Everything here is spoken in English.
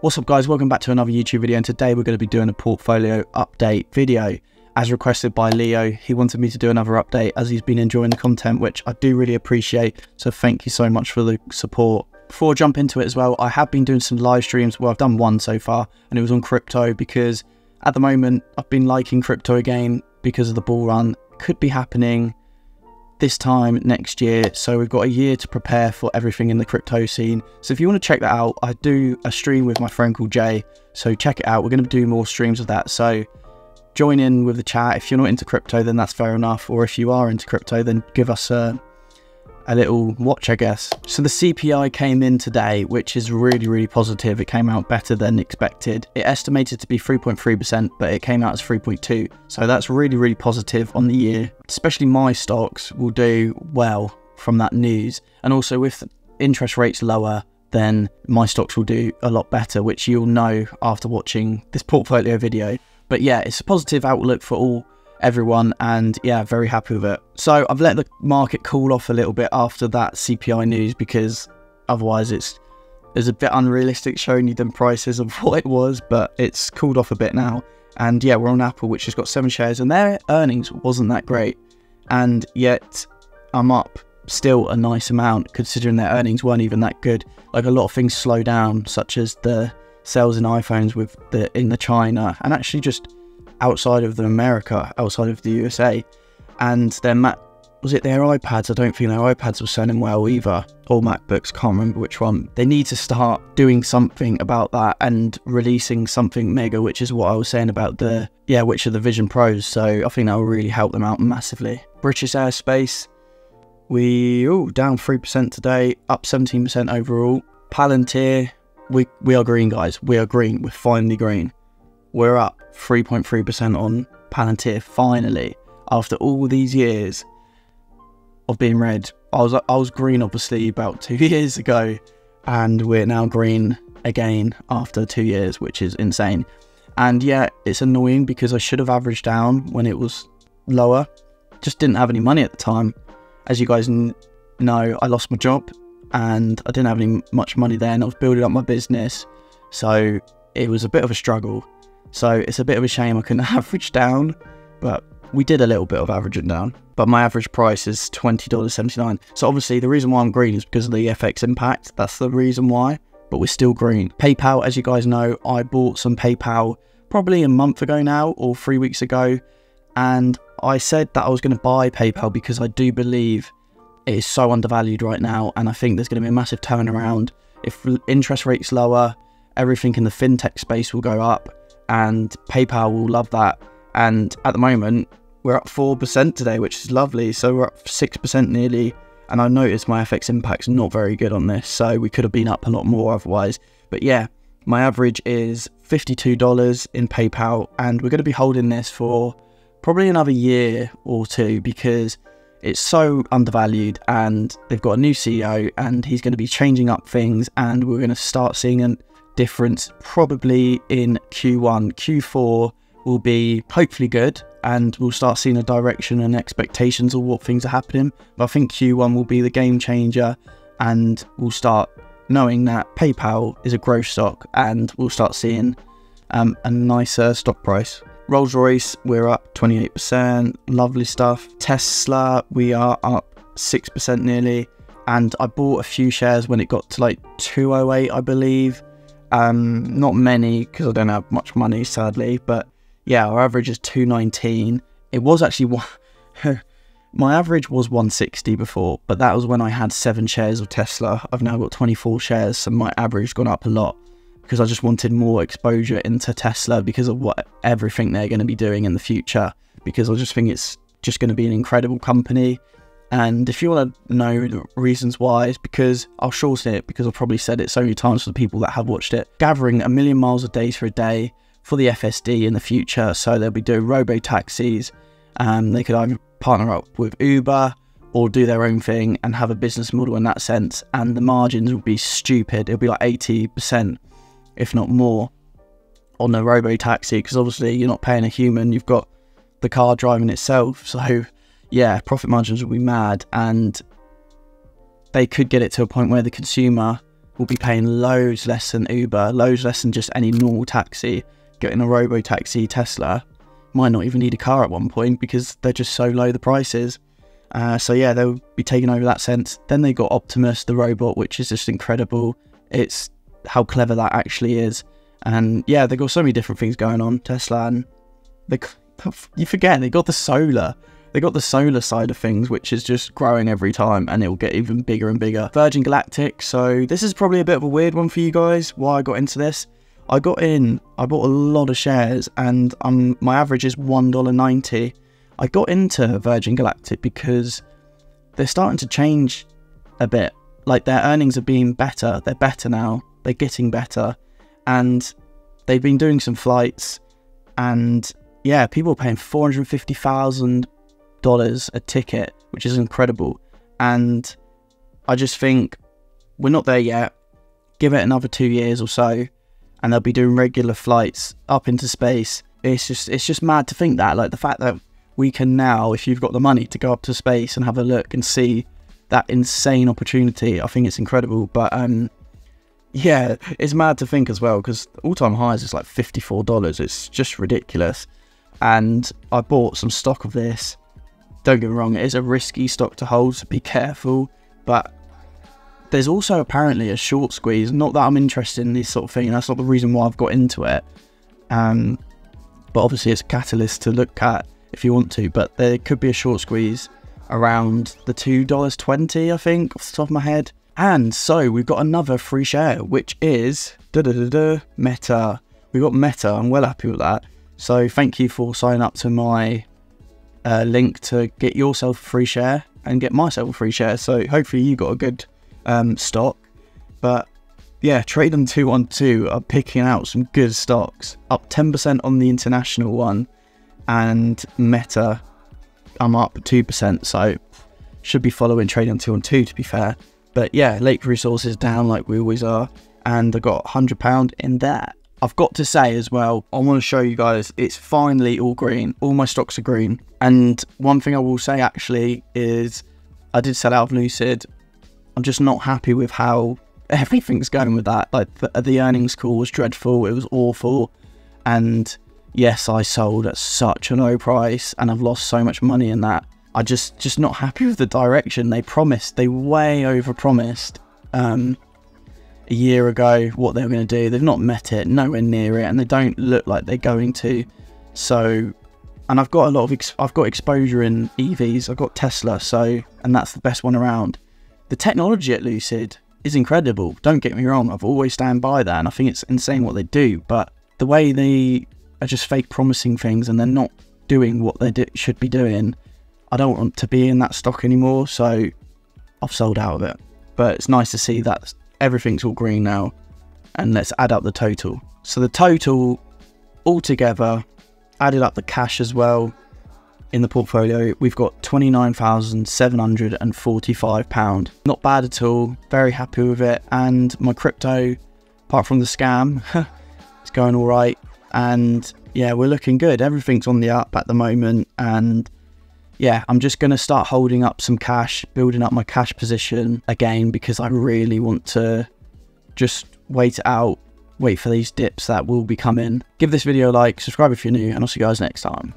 What's up guys, welcome back to another YouTube video, and today we're going to be doing a portfolio update video as requested by Leo. He wanted me to do another update as he's been enjoying the content, which I do really appreciate, so thank you so much for the support. Before I jump into it as well, I have been doing some live streams. Well, I've done one so far and it was on crypto because at the moment I've been liking crypto again because of the bull run. Could be happening this time next year, so we've got a year to prepare for everything in the crypto scene. So if you want to check that out, I do a stream with my friend called Jay, so check it out. We're going to do more streams of that, so join in with the chat. If you're not into crypto, then that's fair enough, or if you are into crypto, then give us a little watch, I guess. So the CPI came in today, which is really positive. It came out better than expected. It estimated to be 3.3%, but it came out as 3.2. So that's really positive on the year. Especially my stocks will do well from that news. And also with interest rates lower, then my stocks will do a lot better, which you'll know after watching this portfolio video. But yeah, it's a positive outlook for everyone, and yeah, very happy with it. So I've let the market cool off a little bit after that CPI news, because otherwise it's a bit unrealistic showing you the prices of what it was, but it's cooled off a bit now. And yeah, we're on Apple, which has got 7 shares, and their earnings wasn't that great, and yet I'm up still a nice amount considering their earnings weren't even that good. Like, a lot of things slow down, such as the sales in iPhones with in the China, and actually just outside of America, outside of the USA, and their their iPads? I don't think their iPads were selling well either, or MacBooks, can't remember which one. They need to start doing something about that and releasing something mega, which is what I was saying about which are the Vision Pros. So I think that will really help them out massively. British Aerospace, down 3% today, up 17% overall. Palantir, we are green, guys. We are green. We're finally green. We're up 3.3% on Palantir, finally, after all these years of being red. I was green obviously about 2 years ago, and we're now green again after 2 years, which is insane. And yeah, it's annoying because I should have averaged down when it was lower. Just didn't have any money at the time. As you guys know, I lost my job and I didn't have much money then. I was building up my business, so it was a bit of a struggle. So it's a bit of a shame I couldn't average down, but we did a little bit of averaging down. But my average price is $20.79. So obviously the reason why I'm green is because of the FX impact. That's the reason why, but we're still green. PayPal, as you guys know, I bought some PayPal probably a month ago now, or 3 weeks ago. And I said that I was going to buy PayPal because I do believe it is so undervalued right now. And I think there's going to be a massive turnaround. If interest rates lower, everything in the fintech space will go up, and PayPal will love that. And at the moment we're up 4% today, which is lovely. So we're up 6% nearly, and I noticed my FX impact's not very good on this, so we could have been up a lot more otherwise. But yeah, my average is $52 in PayPal, and we're going to be holding this for probably another year or two because it's so undervalued, and they've got a new CEO and he's going to be changing up things, and we're going to start seeing a difference probably in Q1. Q4 will be hopefully good, and we'll start seeing a direction and expectations of what things are happening. But I think Q1 will be the game changer, and we'll start knowing that PayPal is a growth stock, and we'll start seeing a nicer stock price. Rolls-Royce, we're up 28%, lovely stuff. Tesla, we are up 6% nearly, and I bought a few shares when it got to like 208, I believe. Not many because I don't have much money, sadly, but yeah, our average is 219. It was actually my average was 160 before, but that was when I had 7 shares of Tesla. I've now got 24 shares, so my average has gone up a lot because I just wanted more exposure into Tesla because of everything they're going to be doing in the future, because I just think it's just going to be an incredible company. And if you want to know the reasons why, it's because I'll shorten it, because I've probably said it so many times for the people that have watched it. Gathering 1 million miles of data a day for the FSD in the future, so they'll be doing robo-taxis. They could either partner up with Uber or do their own thing and have a business model in that sense, and the margins would be stupid. It'll be like 80%, if not more, on the robo-taxi, because obviously you're not paying a human, you've got the car driving itself. So yeah, profit margins will be mad, and they could get it to a point where the consumer will be paying loads less than Uber, loads less than just any normal taxi. Getting a robo-taxi Tesla, might not even need a car at one point because they're just so low, the prices. So yeah, they'll be taking over that sense. Then they got Optimus, the robot, which is just incredible. It's how clever that actually is. And yeah, they've got so many different things going on, Tesla, and you forget, they got the solar. They got the solar side of things, which is just growing every time, and it will get even bigger and bigger. Virgin Galactic, so this is probably a bit of a weird one for you guys, why I got into this. I bought a lot of shares, and my average is $1.90. I got into Virgin Galactic because they're starting to change a bit. Like, their earnings are being better. They're better now. They're getting better. And they've been doing some flights, and yeah, people are paying $450,000 a ticket, which is incredible. And I just think we're not there yet. Give it another 2 years or so, and they'll be doing regular flights up into space. It's just mad to think that, like, the fact that we can now, if you've got the money to go up to space and have a look and see that insane opportunity, I think it's incredible. But yeah, it's mad to think as well, because all-time highs is like $54. It's just ridiculous. And I bought some stock of this. Don't get me wrong, it is a risky stock to hold, so be careful. But there's also apparently a short squeeze. Not that I'm interested in this sort of thing. That's not the reason why I've got into it. But obviously it's a catalyst to look at if you want to. But there could be a short squeeze around the $2.20, I think, off the top of my head. And so we've got another free share, which is Meta. We've got Meta. I'm well happy with that. So thank you for signing up to my link to get yourself a free share and get myself a free share. So hopefully you got a good stock. But yeah, Trading 212 are picking out some good stocks. Up 10% on the international one, and Meta, I'm up 2%. So should be following Trading 212 to be fair. But yeah, Lake Resources down like we always are, and I got £100 in that. I've got to say as well, I want to show you guys, it's finally all green. All my stocks are green. And one thing I will say actually is I did sell out of Lucid. I'm just not happy with how everything's going with that. Like, the earnings call was dreadful. It was awful. And yes, I sold at such a low price, and I've lost so much money in that. I just not happy with the direction. They way over promised a year ago what they were going to do. They've not met it, nowhere near it, and they don't look like they're going to. So, and I've got a lot of I've got exposure in EVs. I've got Tesla, so, and that's the best one around. The technology at Lucid is incredible. Don't get me wrong. I've always stand by that, and I think it's insane what they do. But the way they are just fake promising things and they're not doing what they should be doing, I don't want to be in that stock anymore. So I've sold out of it. But it's nice to see that everything's all green now, and let's add up the total. So the total altogether, added up the cash as well in the portfolio, we've got £29,745. Not bad at all, very happy with it. And my crypto, apart from the scam, it's going all right. And yeah, we're looking good. Everything's on the up at the moment. And yeah, I'm just going to start holding up some cash, building up my cash position again, because I really want to just wait it out, wait for these dips that will be coming. Give this video a like, subscribe if you're new, and I'll see you guys next time.